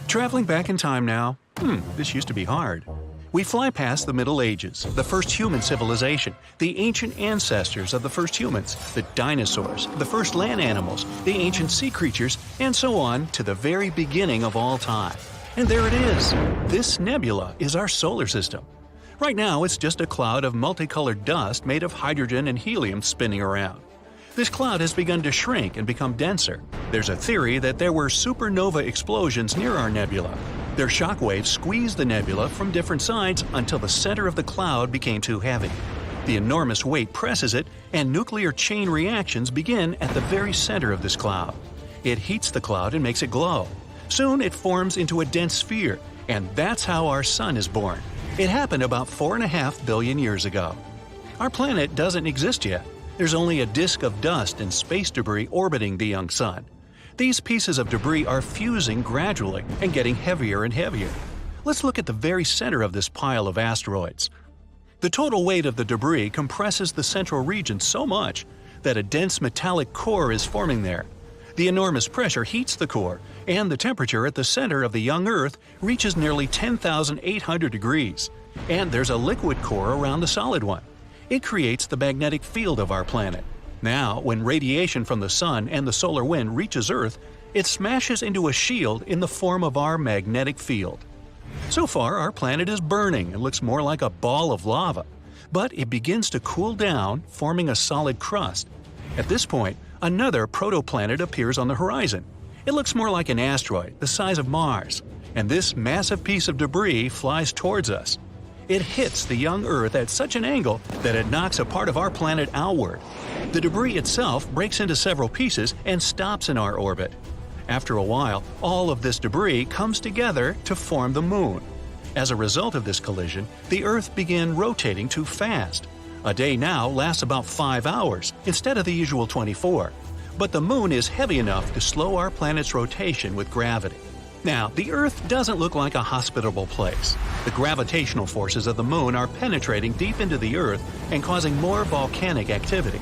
Traveling back in time now, this used to be hard. We fly past the Middle Ages, the first human civilization, the ancient ancestors of the first humans, the dinosaurs, the first land animals, the ancient sea creatures, and so on to the very beginning of all time. And there it is. This nebula is our solar system. Right now, it's just a cloud of multicolored dust made of hydrogen and helium spinning around. This cloud has begun to shrink and become denser. There's a theory that there were supernova explosions near our nebula. Their shock waves squeezed the nebula from different sides until the center of the cloud became too heavy. The enormous weight presses it, and nuclear chain reactions begin at the very center of this cloud. It heats the cloud and makes it glow. Soon it forms into a dense sphere, and that's how our sun is born. It happened about 4.5 billion years ago. Our planet doesn't exist yet. There's only a disk of dust and space debris orbiting the young sun. These pieces of debris are fusing gradually and getting heavier and heavier. Let's look at the very center of this pile of asteroids. The total weight of the debris compresses the central region so much that a dense metallic core is forming there. The enormous pressure heats the core, and the temperature at the center of the young Earth reaches nearly 10,800 degrees. And there's a liquid core around the solid one. It creates the magnetic field of our planet. Now, when radiation from the sun and the solar wind reaches Earth, it smashes into a shield in the form of our magnetic field. So far, our planet is burning and looks more like a ball of lava. But it begins to cool down, forming a solid crust. At this point, another protoplanet appears on the horizon. It looks more like an asteroid, the size of Mars. And this massive piece of debris flies towards us. It hits the young Earth at such an angle that it knocks a part of our planet outward. The debris itself breaks into several pieces and stops in our orbit. After a while, all of this debris comes together to form the Moon. As a result of this collision, the Earth began rotating too fast. A day now lasts about 5 hours instead of the usual 24. But the Moon is heavy enough to slow our planet's rotation with gravity. Now, the Earth doesn't look like a hospitable place. The gravitational forces of the Moon are penetrating deep into the Earth and causing more volcanic activity.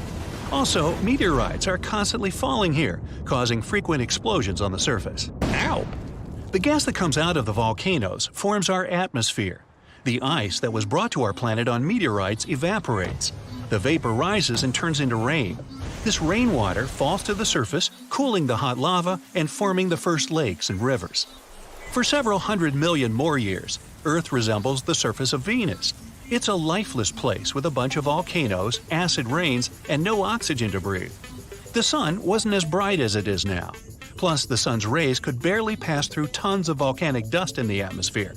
Also, meteorites are constantly falling here, causing frequent explosions on the surface. Ow! The gas that comes out of the volcanoes forms our atmosphere. The ice that was brought to our planet on meteorites evaporates. The vapor rises and turns into rain. This rainwater falls to the surface, cooling the hot lava and forming the first lakes and rivers. For several 100 million more years, Earth resembles the surface of Venus. It's a lifeless place with a bunch of volcanoes, acid rains, and no oxygen to breathe. The sun wasn't as bright as it is now. Plus, the sun's rays could barely pass through tons of volcanic dust in the atmosphere.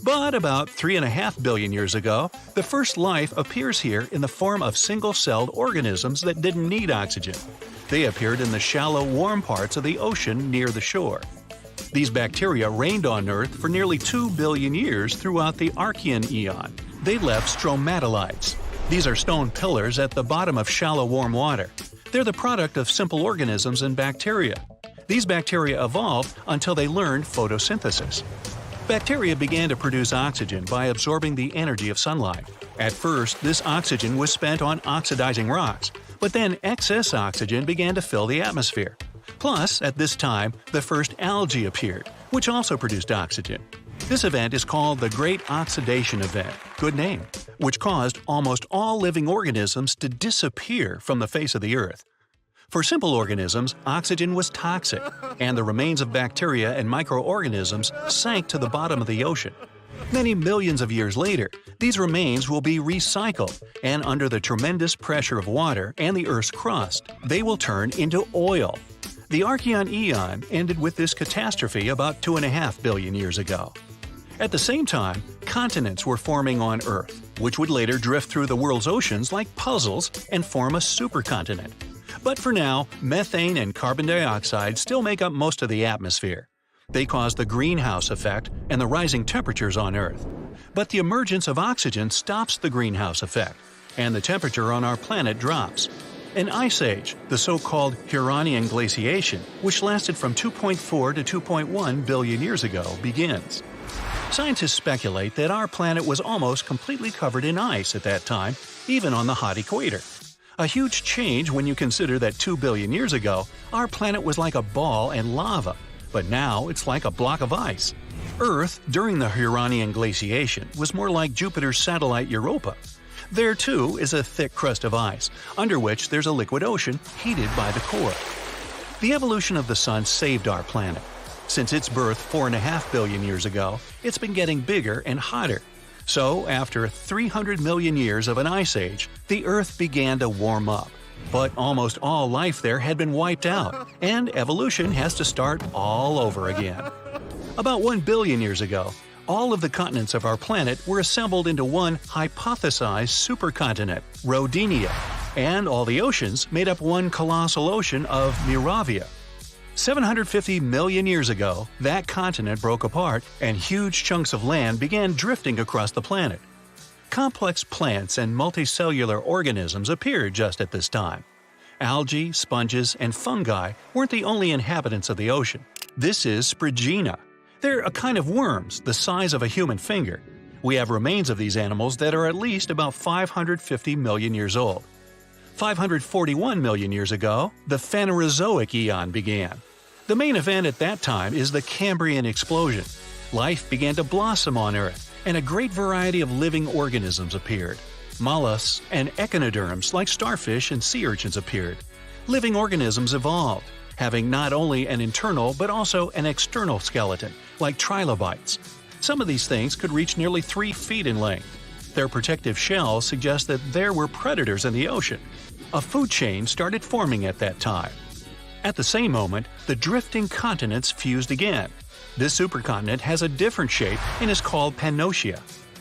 But about 3.5 billion years ago, the first life appears here in the form of single-celled organisms that didn't need oxygen. They appeared in the shallow, warm parts of the ocean near the shore. These bacteria reigned on Earth for nearly 2 billion years throughout the Archean eon. They left stromatolites. These are stone pillars at the bottom of shallow, warm water. They're the product of simple organisms and bacteria. These bacteria evolved until they learned photosynthesis. Bacteria began to produce oxygen by absorbing the energy of sunlight. At first, this oxygen was spent on oxidizing rocks, but then excess oxygen began to fill the atmosphere. Plus, at this time, the first algae appeared, which also produced oxygen. This event is called the Great Oxidation Event, good name, which caused almost all living organisms to disappear from the face of the Earth. For simple organisms, oxygen was toxic, and the remains of bacteria and microorganisms sank to the bottom of the ocean. Many millions of years later, these remains will be recycled, and under the tremendous pressure of water and the Earth's crust, they will turn into oil. The Archean eon ended with this catastrophe about 2.5 billion years ago. At the same time, continents were forming on Earth, which would later drift through the world's oceans like puzzles and form a supercontinent. But for now, methane and carbon dioxide still make up most of the atmosphere. They cause the greenhouse effect and the rising temperatures on Earth. But the emergence of oxygen stops the greenhouse effect, and the temperature on our planet drops. An ice age, the so-called Huronian glaciation, which lasted from 2.4 to 2.1 billion years ago, begins. Scientists speculate that our planet was almost completely covered in ice at that time, even on the hot equator. A huge change when you consider that 2 billion years ago, our planet was like a ball and lava, but now it's like a block of ice. Earth, during the Huronian glaciation, was more like Jupiter's satellite Europa. There, too, is a thick crust of ice, under which there's a liquid ocean heated by the core. The evolution of the Sun saved our planet. Since its birth 4.5 billion years ago, it's been getting bigger and hotter. So, after 300 million years of an ice age, the Earth began to warm up. But almost all life there had been wiped out, and evolution has to start all over again. About 1 billion years ago, all of the continents of our planet were assembled into one hypothesized supercontinent, Rodinia, and all the oceans made up one colossal ocean of Miravia. 750 million years ago, that continent broke apart and huge chunks of land began drifting across the planet. Complex plants and multicellular organisms appeared just at this time. Algae, sponges, and fungi weren't the only inhabitants of the ocean. This is Sprigina. They're a kind of worms the size of a human finger. We have remains of these animals that are at least about 550 million years old. 541 million years ago, the Phanerozoic Eon began. The main event at that time is the Cambrian explosion. Life began to blossom on Earth, and a great variety of living organisms appeared. Mollusks and echinoderms like starfish and sea urchins appeared. Living organisms evolved, having not only an internal but also an external skeleton, like trilobites. Some of these things could reach nearly 3 feet in length. Their protective shells suggest that there were predators in the ocean. A food chain started forming at that time. At the same moment, the drifting continents fused again. This supercontinent has a different shape and is called Pannotia.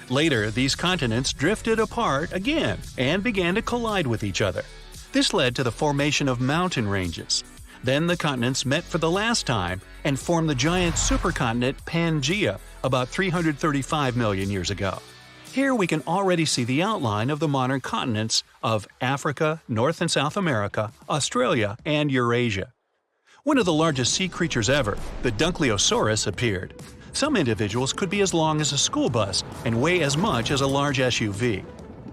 Later, these continents drifted apart again and began to collide with each other. This led to the formation of mountain ranges. Then the continents met for the last time and formed the giant supercontinent Pangaea about 335 million years ago. Here we can already see the outline of the modern continents of Africa, North and South America, Australia, and Eurasia. One of the largest sea creatures ever, the Dunkleosaurus, appeared. Some individuals could be as long as a school bus and weigh as much as a large SUV.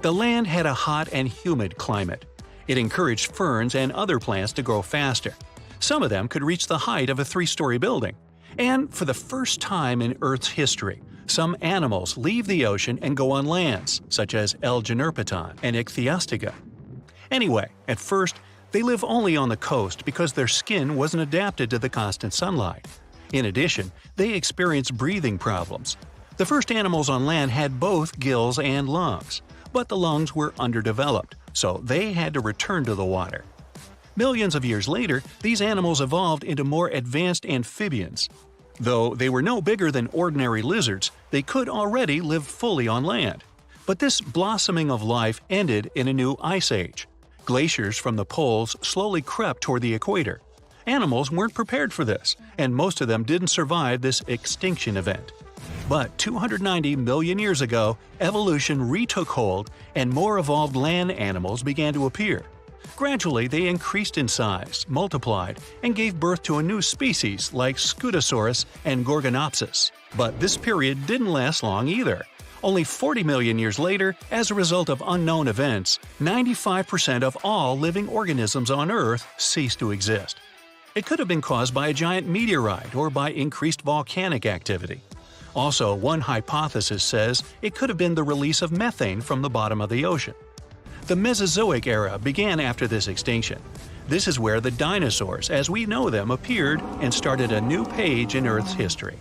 The land had a hot and humid climate. It encouraged ferns and other plants to grow faster. Some of them could reach the height of a 3-story building. And for the first time in Earth's history, some animals leave the ocean and go on lands, such as L-Generpeton and Ichthyostega. Anyway, at first, they live only on the coast because their skin wasn't adapted to the constant sunlight. In addition, they experience breathing problems. The first animals on land had both gills and lungs, but the lungs were underdeveloped, so they had to return to the water. Millions of years later, these animals evolved into more advanced amphibians. Though they were no bigger than ordinary lizards, they could already live fully on land. But this blossoming of life ended in a new ice age. Glaciers from the poles slowly crept toward the equator. Animals weren't prepared for this, and most of them didn't survive this extinction event. But 290 million years ago, evolution retook hold and more evolved land animals began to appear. Gradually, they increased in size, multiplied, and gave birth to a new species like Scutosaurus and Gorgonopsis. But this period didn't last long either. Only 40 million years later, as a result of unknown events, 95% of all living organisms on Earth ceased to exist. It could have been caused by a giant meteorite or by increased volcanic activity. Also, one hypothesis says it could have been the release of methane from the bottom of the ocean. The Mesozoic era began after this extinction. This is where the dinosaurs, as we know them, appeared and started a new page in Earth's history.